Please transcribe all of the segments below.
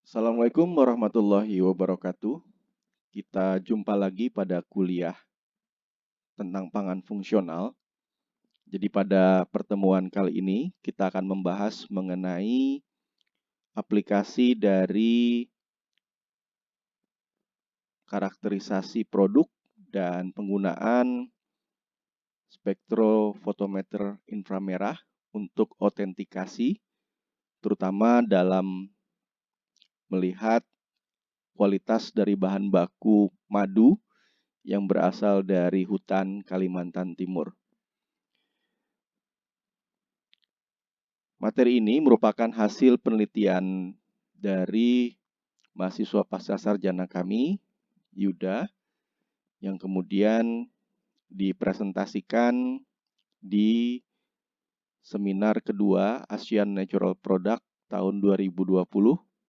Assalamualaikum warahmatullahi wabarakatuh. Kita jumpa lagi pada kuliah tentang pangan fungsional. Jadi pada pertemuan kali ini kita akan membahas mengenai aplikasi dari karakterisasi produk dan penggunaan spektrofotometer inframerah untuk autentikasi, terutama dalam melihat kualitas dari bahan baku madu yang berasal dari hutan Kalimantan Timur. Materi ini merupakan hasil penelitian dari mahasiswa pasca sarjana kami, Yuda, yang kemudian dipresentasikan di seminar kedua ASEAN Natural Product tahun 2020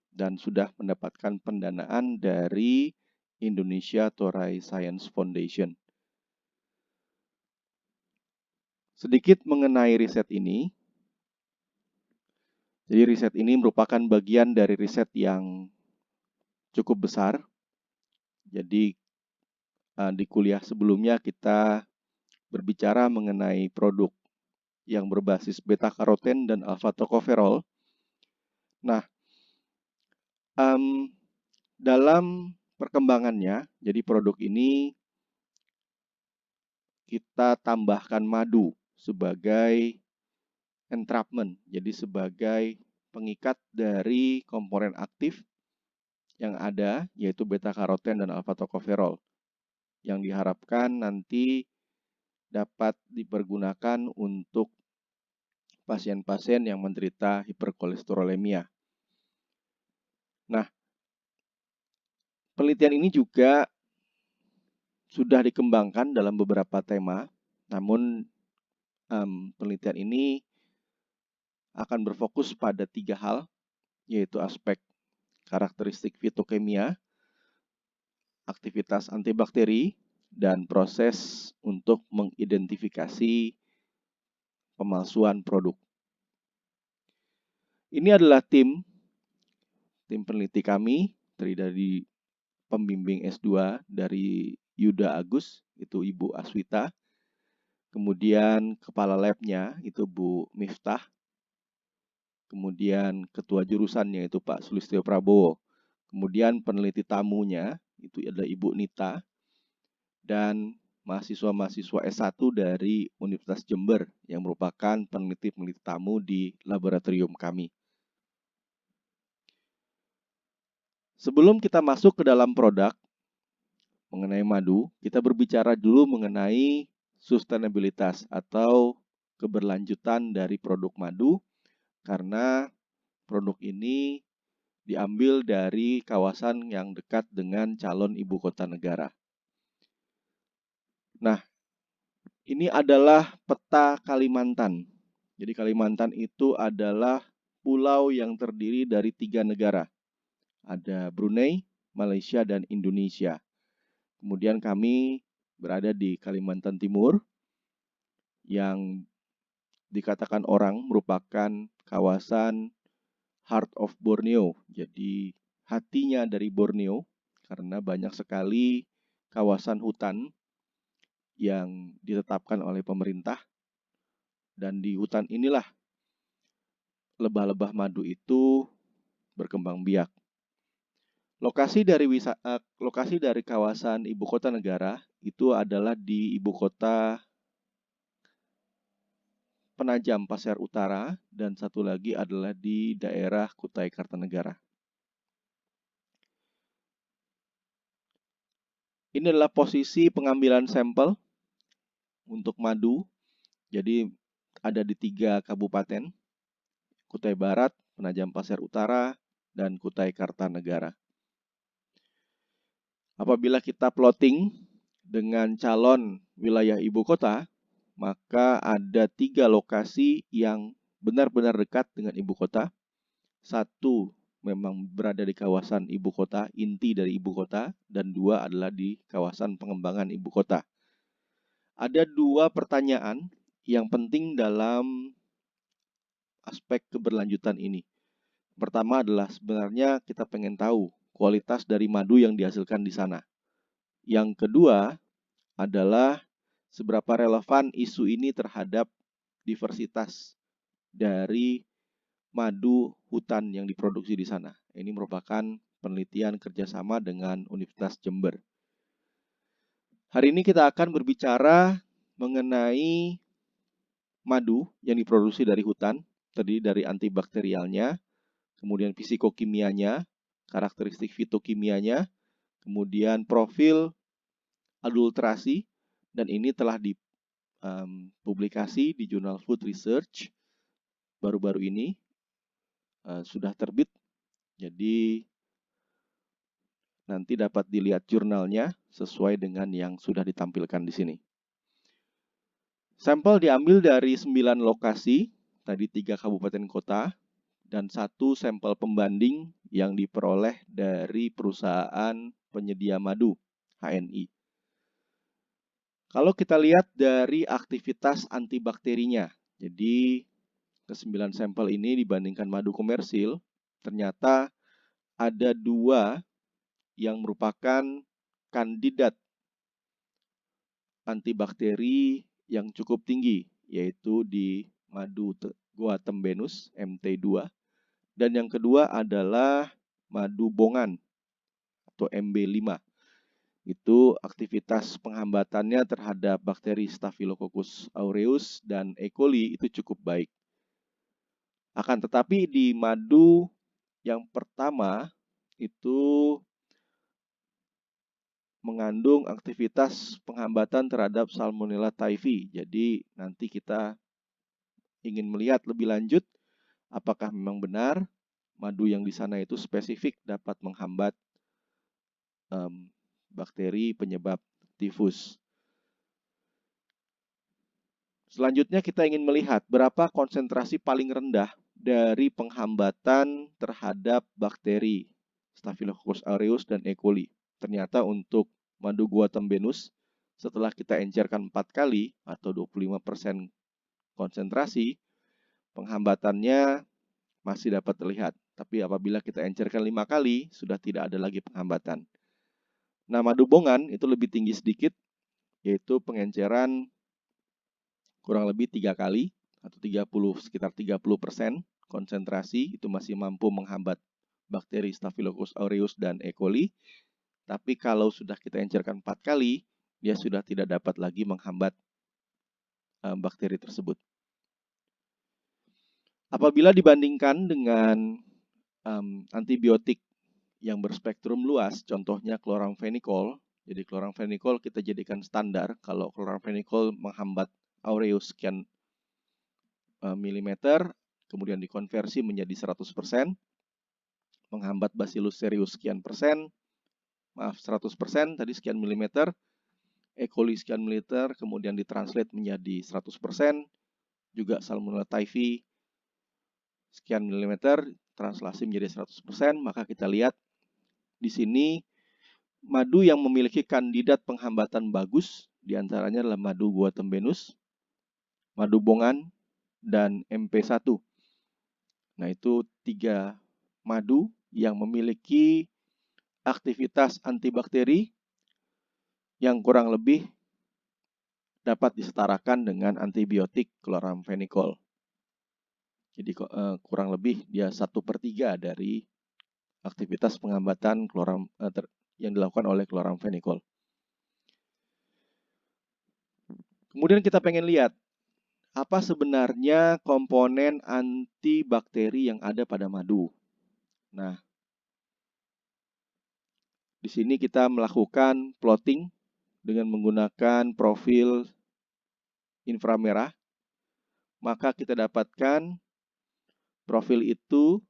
dan sudah mendapatkan pendanaan dari Indonesia Toray Science Foundation. Sedikit mengenai riset ini. Jadi riset ini merupakan bagian dari riset yang cukup besar. Jadi di kuliah sebelumnya kita berbicara mengenai produk yang berbasis beta-karoten dan alfa-tokoferol. Nah, dalam perkembangannya, jadi produk ini kita tambahkan madu sebagai entrapment, jadi sebagai pengikat dari komponen aktif yang ada, yaitu beta-karoten dan alfa-tokoferol, yang diharapkan nanti dapat dipergunakan untuk pasien-pasien yang menderita hiperkolesterolemia. Nah, penelitian ini juga sudah dikembangkan dalam beberapa tema, namun penelitian ini akan berfokus pada 3 hal, yaitu aspek karakteristik fitokimia, aktivitas antibakteri, dan proses untuk mengidentifikasi pemalsuan produk. Ini adalah tim peneliti kami, terdiri dari pembimbing S2 dari Yuda Agus, itu Ibu Aswita. Kemudian kepala labnya itu Bu Miftah. Kemudian ketua jurusannya itu Pak Sulistyo Prabowo. Kemudian peneliti tamunya itu adalah Ibu Nita. Dan mahasiswa-mahasiswa S1 dari Universitas Jember yang merupakan peneliti-peneliti tamu di laboratorium kami. Sebelum kita masuk ke dalam produk mengenai madu, kita berbicara dulu mengenai sustainabilitas atau keberlanjutan dari produk madu, karena produk ini diambil dari kawasan yang dekat dengan calon ibu kota negara. Nah, ini adalah peta Kalimantan. Jadi Kalimantan itu adalah pulau yang terdiri dari 3 negara. Ada Brunei, Malaysia, dan Indonesia. Kemudian kami berada di Kalimantan Timur yang dikatakan orang merupakan kawasan Heart of Borneo. Jadi hatinya dari Borneo karena banyak sekali kawasan hutan yang ditetapkan oleh pemerintah, dan di hutan inilah lebah-lebah madu itu berkembang biak. Lokasi dari kawasan ibu kota negara itu adalah di ibu kota Penajam Pasir Utara, dan satu lagi adalah di daerah Kutai Kartanegara. Ini adalah posisi pengambilan sampel untuk madu. Jadi ada di 3 kabupaten, Kutai Barat, Penajam Pasir Utara, dan Kutai Kartanegara. Apabila kita plotting dengan calon wilayah ibu kota, maka ada 3 lokasi yang benar-benar dekat dengan ibu kota. 1 memang berada di kawasan ibu kota, inti dari ibu kota, dan 2 adalah di kawasan pengembangan ibu kota. Ada 2 pertanyaan yang penting dalam aspek keberlanjutan ini. Pertama adalah sebenarnya kita pengen tahu kualitas dari madu yang dihasilkan di sana. Yang kedua adalah seberapa relevan isu ini terhadap diversitas dari madu hutan yang diproduksi di sana. Ini merupakan penelitian kerjasama dengan Universitas Jember. Hari ini kita akan berbicara mengenai madu yang diproduksi dari hutan, terdiri dari antibakterialnya, kemudian fisikokimianya, karakteristik fitokimianya, kemudian profil adulterasi, dan ini telah dipublikasi di jurnal Food Research baru-baru ini, sudah terbit. Jadi nanti dapat dilihat jurnalnya sesuai dengan yang sudah ditampilkan di sini. Sampel diambil dari 9 lokasi, tadi 3 kabupaten kota, dan 1 sampel pembanding yang diperoleh dari perusahaan penyedia madu, HNI. Kalau kita lihat dari aktivitas antibakterinya, jadi ke-9 sampel ini dibandingkan madu komersil, ternyata ada 2 yang merupakan kandidat antibakteri yang cukup tinggi, yaitu di madu Guatembenus MT2, dan yang kedua adalah madu bongan atau MB5. Itu aktivitas penghambatannya terhadap bakteri Staphylococcus aureus dan E. coli itu cukup baik. Akan tetapi di madu yang pertama itu mengandung aktivitas penghambatan terhadap Salmonella typhi. Jadi nanti kita ingin melihat lebih lanjut apakah memang benar madu yang di sana itu spesifik dapat menghambat bakteri penyebab tifus. Selanjutnya kita ingin melihat berapa konsentrasi paling rendah dari penghambatan terhadap bakteri Staphylococcus aureus dan E. coli. Ternyata untuk madu Guatembenus setelah kita encerkan 4 kali atau 25% konsentrasi, penghambatannya masih dapat terlihat. Tapi apabila kita encerkan 5 kali, sudah tidak ada lagi penghambatan. Nah, madu bongan itu lebih tinggi sedikit, yaitu pengenceran kurang lebih 3 kali atau sekitar 30% konsentrasi, itu masih mampu menghambat bakteri Staphylococcus aureus dan E. coli. Tapi kalau sudah kita encerkan 4 kali, dia sudah tidak dapat lagi menghambat bakteri tersebut. Apabila dibandingkan dengan antibiotik yang berspektrum luas, contohnya chloramphenicol. Jadi chloramphenicol kita jadikan standar. Kalau chloramphenicol menghambat aureus sekian milimeter, kemudian dikonversi menjadi 100%, menghambat Bacillus cereus sekian persen, 100% tadi sekian milimeter, E. coli sekian mililiter, kemudian ditranslate menjadi 100%, juga Salmonella typhi sekian milimeter, translasi menjadi 100%, maka kita lihat di sini madu yang memiliki kandidat penghambatan bagus diantaranya adalah madu Guatembenus, madu bongan, dan MP1. Nah, itu 3 madu yang memiliki aktivitas antibakteri yang kurang lebih dapat disetarakan dengan antibiotik chloramphenicol. Jadi kurang lebih dia 1/3 dari aktivitas penghambatan yang dilakukan oleh chloramphenicol. Kemudian kita pengen lihat apa sebenarnya komponen antibakteri yang ada pada madu. Nah, di sini kita melakukan plotting dengan menggunakan profil inframerah. Maka kita dapatkan profil itu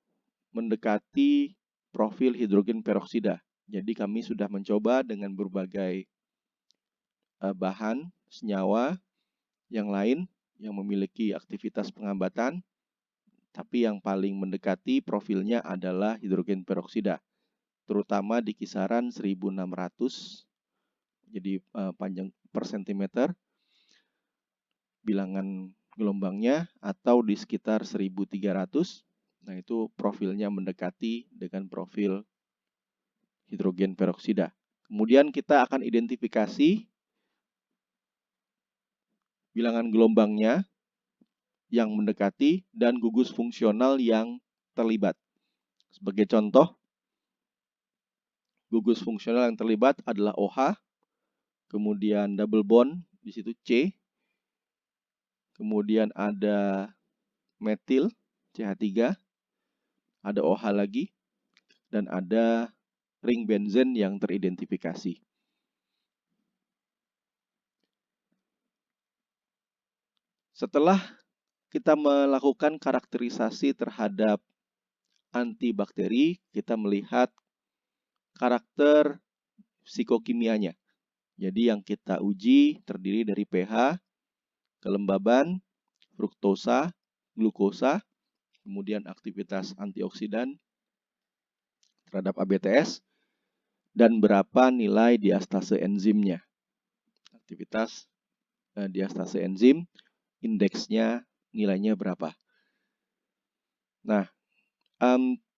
mendekati profil hidrogen peroksida. Jadi kami sudah mencoba dengan berbagai bahan senyawa yang lain yang memiliki aktivitas penghambatan, tapi yang paling mendekati profilnya adalah hidrogen peroksida, terutama di kisaran 1600, jadi panjang per sentimeter bilangan gelombangnya, atau di sekitar 1300 Nah, itu profilnya mendekati dengan profil hidrogen peroksida. Kemudian kita akan identifikasi bilangan gelombangnya yang mendekati dan gugus fungsional yang terlibat. Sebagai contoh, gugus fungsional yang terlibat adalah OH, kemudian double bond di situ C, kemudian ada metil CH3, ada OH lagi, dan ada ring benzen yang teridentifikasi. Setelah kita melakukan karakterisasi terhadap antibakteri, kita melihat karakter psikokimianya. Jadi yang kita uji terdiri dari pH, kelembaban, fruktosa, glukosa, kemudian aktivitas antioksidan terhadap ABTS, dan berapa nilai diastase enzimnya. Aktivitas diastase enzim, indeksnya nilainya berapa. Nah,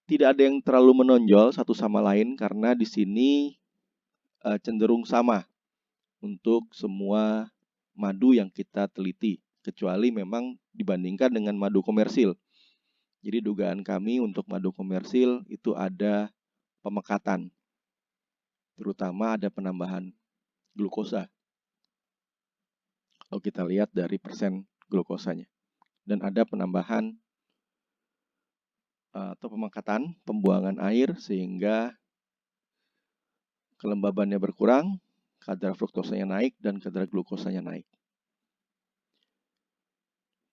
tidak ada yang terlalu menonjol satu sama lain karena di sini cenderung sama untuk semua madu yang kita teliti, kecuali memang dibandingkan dengan madu komersil. Jadi dugaan kami untuk madu komersil itu ada pemekatan, terutama ada penambahan glukosa. Kalau kita lihat dari persen glukosanya. Dan ada penambahan atau pemekatan pembuangan air sehingga kelembabannya berkurang, kadar fruktosanya naik, dan kadar glukosanya naik.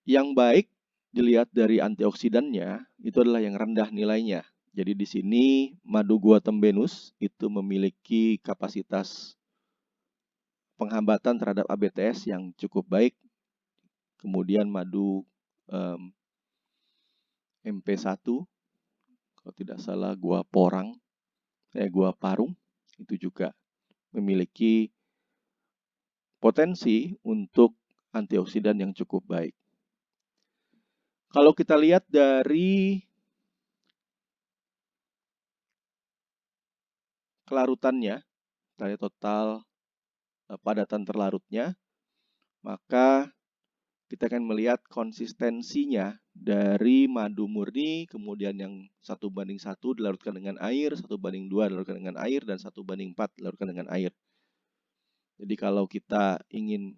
Yang baik dilihat dari antioksidannya itu adalah yang rendah nilainya. Jadi di sini madu guatembenus itu memiliki kapasitas penghambatan terhadap ABTS yang cukup baik. Kemudian madu MP1, kalau tidak salah gua parung, itu juga memiliki potensi untuk antioksidan yang cukup baik. Kalau kita lihat dari kelarutannya, dari total padatan terlarutnya, maka kita akan melihat konsistensinya dari madu murni, kemudian yang 1:1 dilarutkan dengan air, 1:2 dilarutkan dengan air, dan 1:4 dilarutkan dengan air. Jadi kalau kita ingin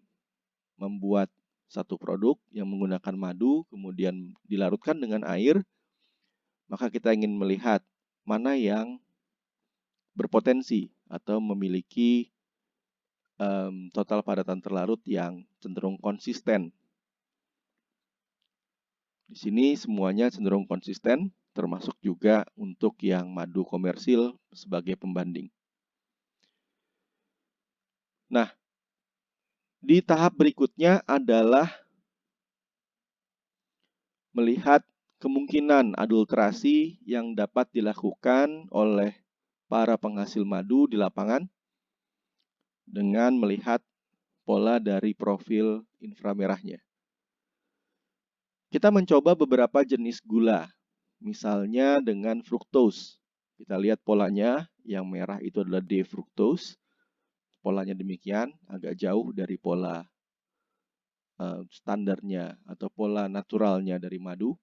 membuat satu produk yang menggunakan madu, kemudian dilarutkan dengan air, maka kita ingin melihat mana yang berpotensi atau memiliki total padatan terlarut yang cenderung konsisten. Di sini semuanya cenderung konsisten, termasuk juga untuk yang madu komersil sebagai pembanding. Nah, di tahap berikutnya adalah melihat kemungkinan adulterasi yang dapat dilakukan oleh para penghasil madu di lapangan dengan melihat pola dari profil inframerahnya. Kita mencoba beberapa jenis gula, misalnya dengan fruktose. Kita lihat polanya, yang merah itu adalah D-fruktose. Polanya demikian, agak jauh dari pola standarnya atau pola naturalnya dari madu.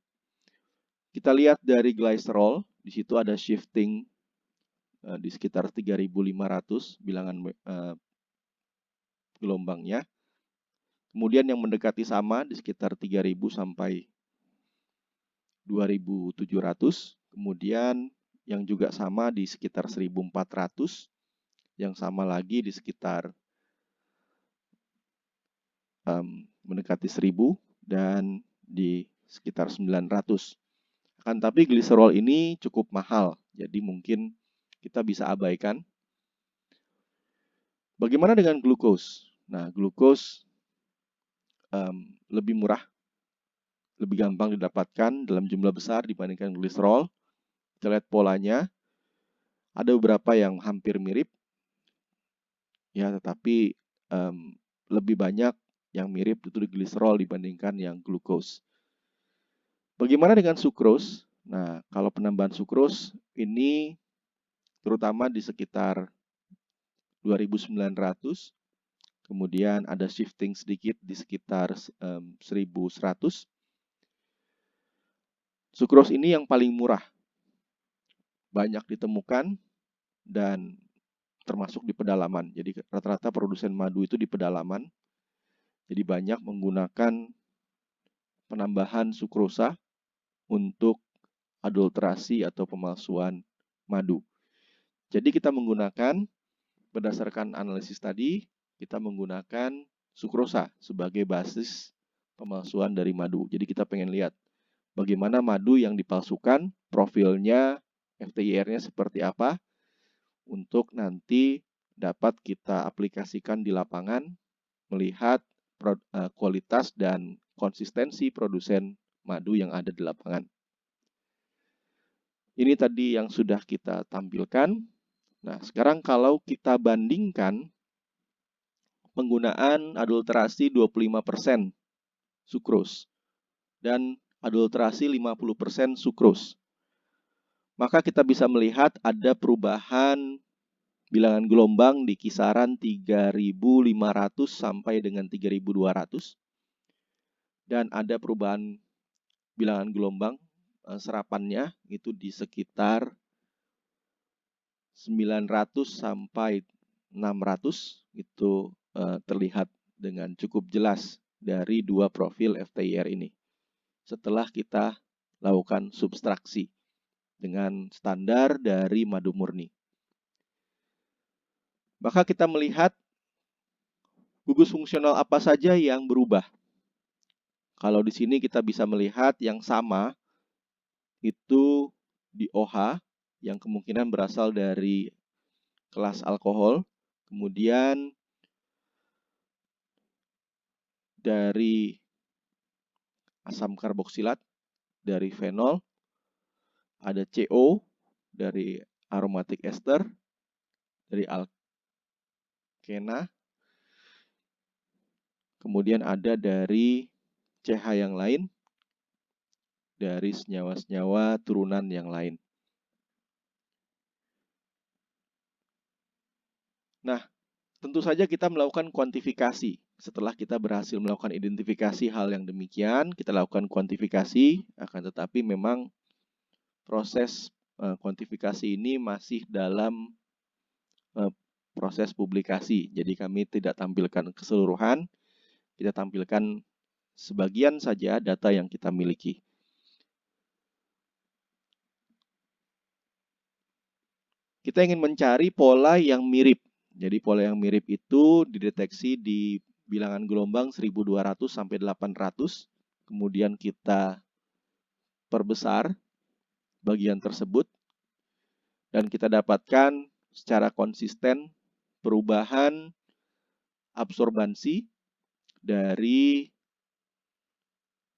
Kita lihat dari glycerol, di situ ada shifting di sekitar 3.500 bilangan gelombangnya. Kemudian yang mendekati sama di sekitar 3.000 sampai 2.700. Kemudian yang juga sama di sekitar 1.400. Yang sama lagi di sekitar mendekati 1.000 dan di sekitar 900. Akan tapi gliserol ini cukup mahal, jadi mungkin kita bisa abaikan. Bagaimana dengan glukos? Nah, glukos lebih murah, lebih gampang didapatkan dalam jumlah besar dibandingkan gliserol. Kita lihat polanya, ada beberapa yang hampir mirip, ya, tetapi lebih banyak yang mirip itu di gliserol dibandingkan yang glukos. Bagaimana dengan sukrose? Nah, kalau penambahan sukros ini terutama di sekitar 2.900, kemudian ada shifting sedikit di sekitar 1.100. Sukros ini yang paling murah, banyak ditemukan dan termasuk di pedalaman. Jadi rata-rata produsen madu itu di pedalaman. Jadi banyak menggunakan penambahan sukrosa untuk adulterasi atau pemalsuan madu. Jadi kita menggunakan, berdasarkan analisis tadi, kita menggunakan sukrosa sebagai basis pemalsuan dari madu. Jadi kita pengen lihat bagaimana madu yang dipalsukan, profilnya, FTIR-nya seperti apa, untuk nanti dapat kita aplikasikan di lapangan, melihat kualitas dan konsistensi produsen madu yang ada di lapangan. Ini tadi yang sudah kita tampilkan. Nah, sekarang kalau kita bandingkan penggunaan adulterasi 25% sukros dan adulterasi 50% sukros, maka kita bisa melihat ada perubahan bilangan gelombang di kisaran 3.500 sampai dengan 3.200, dan ada perubahan bilangan gelombang serapannya itu di sekitar 900 sampai 600, itu terlihat dengan cukup jelas dari dua profil FTIR ini setelah kita lakukan substraksi dengan standar dari madu murni. Maka kita melihat gugus fungsional apa saja yang berubah. Kalau di sini kita bisa melihat yang sama itu di OH yang kemungkinan berasal dari kelas alkohol, kemudian dari asam karboksilat, dari fenol, ada CO dari aromatic ester, dari alkena, kemudian ada dari CH yang lain, dari senyawa-senyawa turunan yang lain. Nah, tentu saja kita melakukan kuantifikasi. Setelah kita berhasil melakukan identifikasi hal yang demikian, kita lakukan kuantifikasi, akan tetapi memang proses kuantifikasi ini masih dalam proses publikasi. Jadi kami tidak tampilkan keseluruhan, kita tampilkan sebagian saja data yang kita miliki. Kita ingin mencari pola yang mirip. Jadi pola yang mirip itu dideteksi di bilangan gelombang 1.200 sampai 800. Kemudian kita perbesar bagian tersebut dan kita dapatkan secara konsisten perubahan absorbansi dari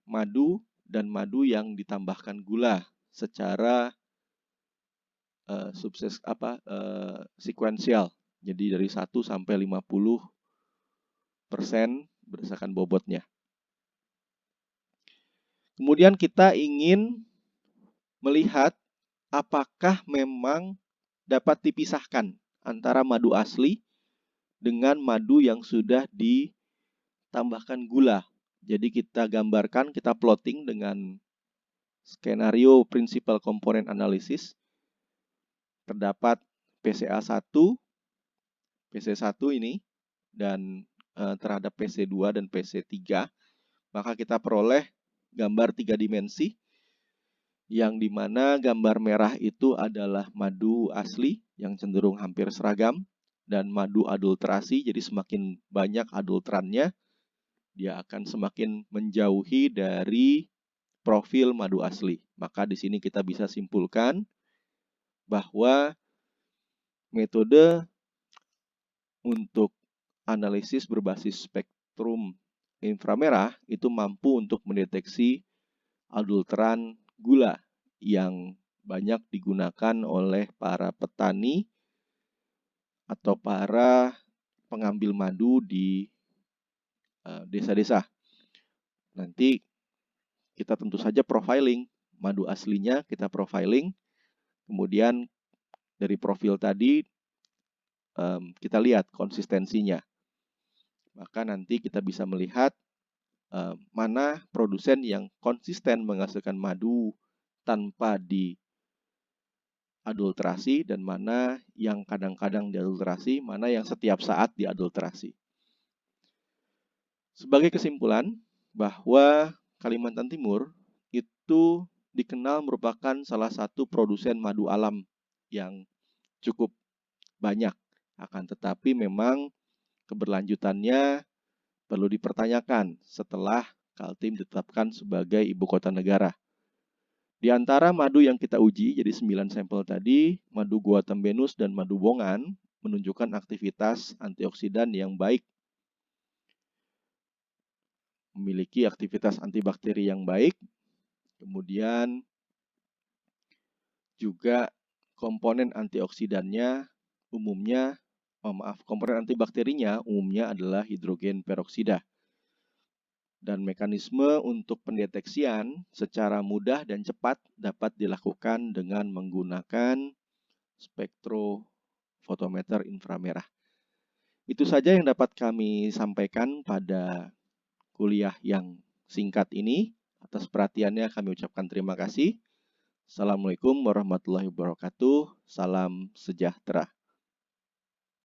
madu dan madu yang ditambahkan gula secara sekuensial. Jadi dari 1 sampai 50% berdasarkan bobotnya. Kemudian kita ingin melihat apakah memang dapat dipisahkan antara madu asli dengan madu yang sudah ditambahkan gula. Jadi kita gambarkan, kita plotting dengan skenario principal component analysis. Terdapat PCA1, PC1 ini, dan terhadap PC2 dan PC3, maka kita peroleh gambar 3 dimensi, yang dimana gambar merah itu adalah madu asli yang cenderung hampir seragam, dan madu adulterasi, jadi semakin banyak adulterannya, dia akan semakin menjauhi dari profil madu asli. Maka di sini kita bisa simpulkan bahwa metode untuk analisis berbasis spektrum inframerah itu mampu untuk mendeteksi adulteran gula yang banyak digunakan oleh para petani atau para pengambil madu di desa-desa. Nanti kita tentu saja profiling madu aslinya kita profiling, kemudian dari profil tadi kita lihat konsistensinya. Maka nanti kita bisa melihat mana produsen yang konsisten menghasilkan madu tanpa diadulterasi dan mana yang kadang-kadang diadulterasi, mana yang setiap saat diadulterasi. Sebagai kesimpulan, bahwa Kalimantan Timur itu dikenal merupakan salah satu produsen madu alam yang cukup banyak. Akan tetapi memang keberlanjutannya perlu dipertanyakan setelah Kaltim ditetapkan sebagai ibu kota negara. Di antara madu yang kita uji, jadi 9 sampel tadi, madu Gua Tembenus dan madu Bongan menunjukkan aktivitas antioksidan yang baik, memiliki aktivitas antibakteri yang baik, kemudian juga komponen antioksidannya komponen antibakterinya umumnya adalah hidrogen peroksida. Dan mekanisme untuk pendeteksian secara mudah dan cepat dapat dilakukan dengan menggunakan spektrofotometer inframerah. Itu saja yang dapat kami sampaikan pada kuliah yang singkat ini. Atas perhatiannya kami ucapkan terima kasih. Assalamualaikum warahmatullahi wabarakatuh. Salam sejahtera.